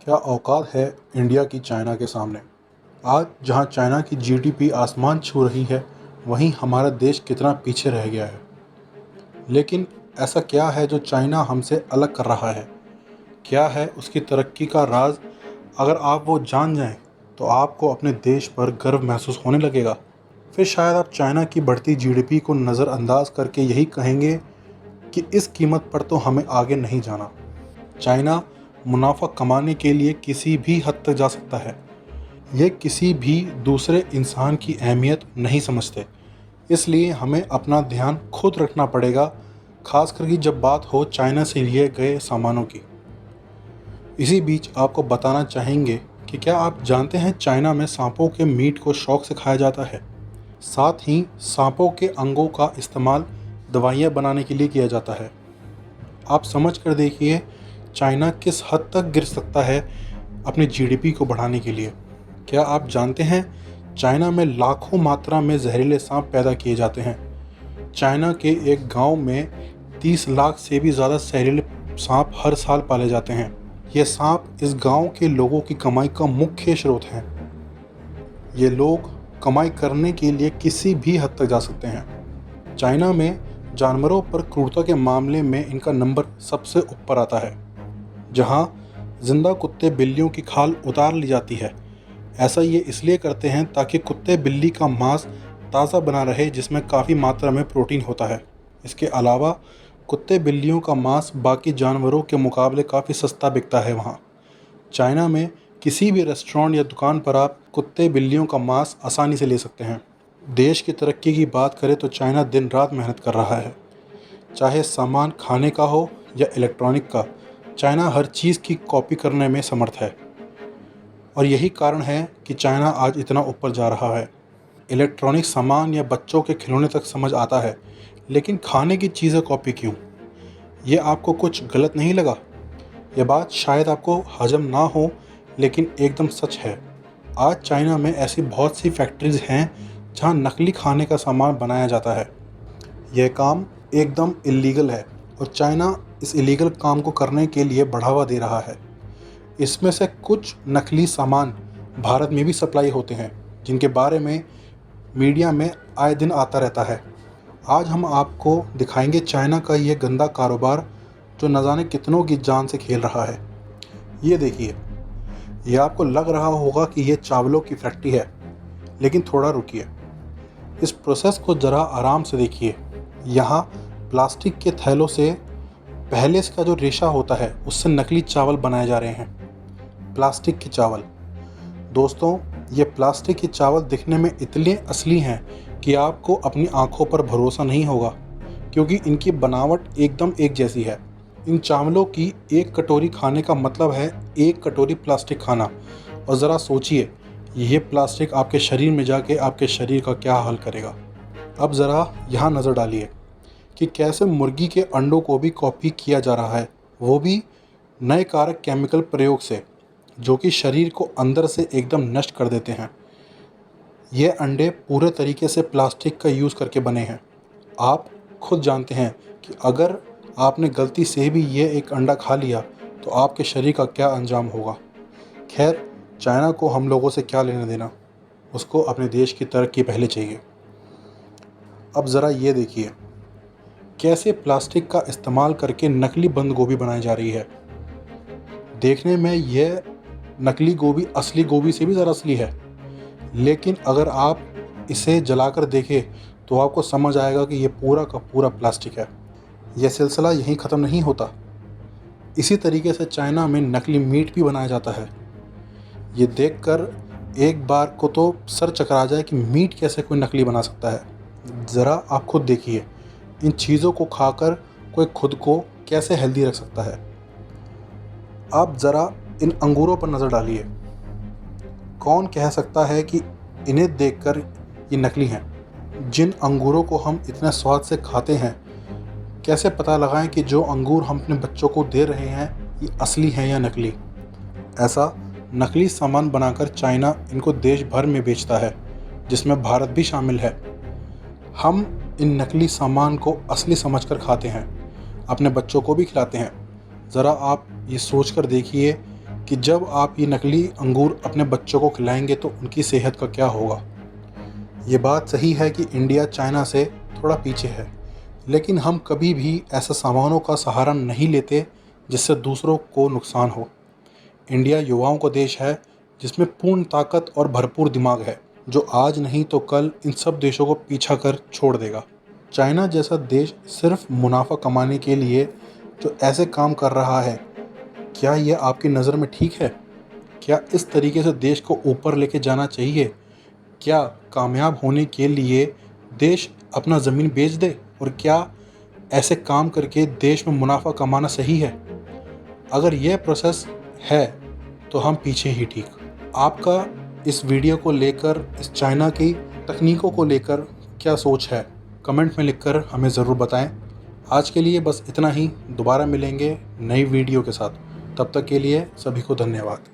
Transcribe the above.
क्या औकात है इंडिया की चाइना के सामने। आज जहां चाइना की जीडीपी आसमान छू रही है, वहीं हमारा देश कितना पीछे रह गया है। लेकिन ऐसा क्या है जो चाइना हमसे अलग कर रहा है? क्या है उसकी तरक्की का राज? अगर आप वो जान जाएं, तो आपको अपने देश पर गर्व महसूस होने लगेगा। फिर शायद आप चाइना की बढ़ती जीडीपी को नज़रअंदाज करके यही कहेंगे कि इस कीमत पर तो हमें आगे नहीं जाना। चाइना मुनाफा कमाने के लिए किसी भी हद तक जा सकता है। ये किसी भी दूसरे इंसान की अहमियत नहीं समझते। इसलिए हमें अपना ध्यान खुद रखना पड़ेगा, खास करके जब बात हो चाइना से लिए गए सामानों की। इसी बीच आपको बताना चाहेंगे कि क्या आप जानते हैं चाइना में सांपों के मीट को शौक से खाया जाता है। साथ ही सांपों के अंगों का इस्तेमाल दवाइयाँ बनाने के लिए किया जाता है। आप समझ कर देखिए चाइना किस हद तक गिर सकता है अपनी जीडीपी को बढ़ाने के लिए। क्या आप जानते हैं चाइना में लाखों मात्रा में जहरीले सांप पैदा किए जाते हैं। चाइना के एक गांव में 30 लाख से भी ज़्यादा जहरीले सांप हर साल पाले जाते हैं। ये सांप इस गांव के लोगों की कमाई का मुख्य स्रोत हैं। ये लोग कमाई करने के लिए किसी भी हद तक जा सकते हैं। चाइना में जानवरों पर क्रूरता के मामले में इनका नंबर सबसे ऊपर आता है। जहां जिंदा कुत्ते बिल्लियों की खाल उतार ली जाती है। ऐसा ये इसलिए करते हैं ताकि कुत्ते बिल्ली का मांस ताज़ा बना रहे, जिसमें काफ़ी मात्रा में प्रोटीन होता है। इसके अलावा कुत्ते बिल्लियों का मांस बाकी जानवरों के मुकाबले काफ़ी सस्ता बिकता है। वहाँ चाइना में किसी भी रेस्टोरेंट या दुकान पर आप कुत्ते बिल्लियों का मांस आसानी से ले सकते हैं। देश की तरक्की की बात करें तो चाइना दिन रात मेहनत कर रहा है। चाहे सामान खाने का हो या इलेक्ट्रॉनिक का, चाइना हर चीज़ की कॉपी करने में समर्थ है। और यही कारण है कि चाइना आज इतना ऊपर जा रहा है। इलेक्ट्रॉनिक सामान या बच्चों के खिलौने तक समझ आता है, लेकिन खाने की चीज़ें कॉपी क्यों? ये आपको कुछ गलत नहीं लगा? यह बात शायद आपको हजम ना हो, लेकिन एकदम सच है। आज चाइना में ऐसी बहुत सी फैक्ट्रीज हैं जहां नकली खाने का सामान बनाया जाता है। यह काम एकदम इलीगल है और चाइना इस इलीगल काम को करने के लिए बढ़ावा दे रहा है। इसमें से कुछ नकली सामान भारत में भी सप्लाई होते हैं, जिनके बारे में मीडिया में आए दिन आता रहता है। आज हम आपको दिखाएंगे चाइना का ये गंदा कारोबार जो न जाने कितनों की जान से खेल रहा है। ये देखिए, ये आपको लग रहा होगा कि ये चावलों की फैक्ट्री है, लेकिन थोड़ा रुकिए। इस प्रोसेस को ज़रा आराम से देखिए। यहाँ प्लास्टिक के थैलों से पहले का जो रेशा होता है, उससे नकली चावल बनाए जा रहे हैं। प्लास्टिक के चावल। दोस्तों, ये प्लास्टिक के चावल दिखने में इतने असली हैं कि आपको अपनी आंखों पर भरोसा नहीं होगा, क्योंकि इनकी बनावट एकदम एक जैसी है। इन चावलों की एक कटोरी खाने का मतलब है एक कटोरी प्लास्टिक खाना। और ज़रा सोचिए, ये प्लास्टिक आपके शरीर में जाके आपके शरीर का क्या हाल करेगा। अब ज़रा यहाँ नज़र डालिए कि कैसे मुर्गी के अंडों को भी कॉपी किया जा रहा है, वो भी नए कारक केमिकल प्रयोग से, जो कि शरीर को अंदर से एकदम नष्ट कर देते हैं। ये अंडे पूरे तरीके से प्लास्टिक का यूज़ करके बने हैं। आप खुद जानते हैं कि अगर आपने गलती से भी ये एक अंडा खा लिया तो आपके शरीर का क्या अंजाम होगा। खैर, चाइना को हम लोगों से क्या लेना देना, उसको अपने देश की तरक्की पहले चाहिए। अब ज़रा ये देखिए कैसे प्लास्टिक का इस्तेमाल करके नकली बंद गोभी बनाई जा रही है। देखने में यह नकली गोभी असली गोभी से भी ज़रा असली है, लेकिन अगर आप इसे जलाकर देखें तो आपको समझ आएगा कि ये पूरा का पूरा प्लास्टिक है। यह सिलसिला यहीं ख़त्म नहीं होता। इसी तरीके से चाइना में नकली मीट भी बनाया जाता है। ये देखकर एक बार को तो सर चकरा जाए कि मीट कैसे कोई नकली बना सकता है। ज़रा आप खुद देखिए, इन चीज़ों को खाकर कोई खुद को कैसे हेल्दी रख सकता है। आप ज़रा इन अंगूरों पर नज़र डालिए। कौन कह सकता है कि इन्हें देखकर ये नकली हैं? जिन अंगूरों को हम इतने स्वाद से खाते हैं, कैसे पता लगाएं कि जो अंगूर हम अपने बच्चों को दे रहे हैं ये असली हैं या नकली? ऐसा नकली सामान बनाकर चाइना इनको देश भर में बेचता है, जिसमें भारत भी शामिल है। हम इन नकली सामान को असली समझकर खाते हैं, अपने बच्चों को भी खिलाते हैं। ज़रा आप ये सोचकर देखिए कि जब आप ये नकली अंगूर अपने बच्चों को खिलाएंगे तो उनकी सेहत का क्या होगा। ये बात सही है कि इंडिया चाइना से थोड़ा पीछे है, लेकिन हम कभी भी ऐसे सामानों का सहारा नहीं लेते जिससे दूसरों को नुकसान हो। इंडिया युवाओं का देश है जिसमें पूर्ण ताकत और भरपूर दिमाग है, जो आज नहीं तो कल इन सब देशों को पीछा कर छोड़ देगा। चाइना जैसा देश सिर्फ मुनाफा कमाने के लिए जो ऐसे काम कर रहा है, क्या ये आपकी नज़र में ठीक है? क्या इस तरीके से देश को ऊपर लेके जाना चाहिए? क्या कामयाब होने के लिए देश अपना ज़मीन बेच दे? और क्या ऐसे काम करके देश में मुनाफा कमाना सही है? अगर यह प्रोसेस है तो हम पीछे ही ठीक। आपका इस वीडियो को लेकर, इस चाइना की तकनीकों को लेकर क्या सोच है? कमेंट में लिखकर हमें ज़रूर बताएं। आज के लिए बस इतना ही। दोबारा मिलेंगे नई वीडियो के साथ। तब तक के लिए सभी को धन्यवाद।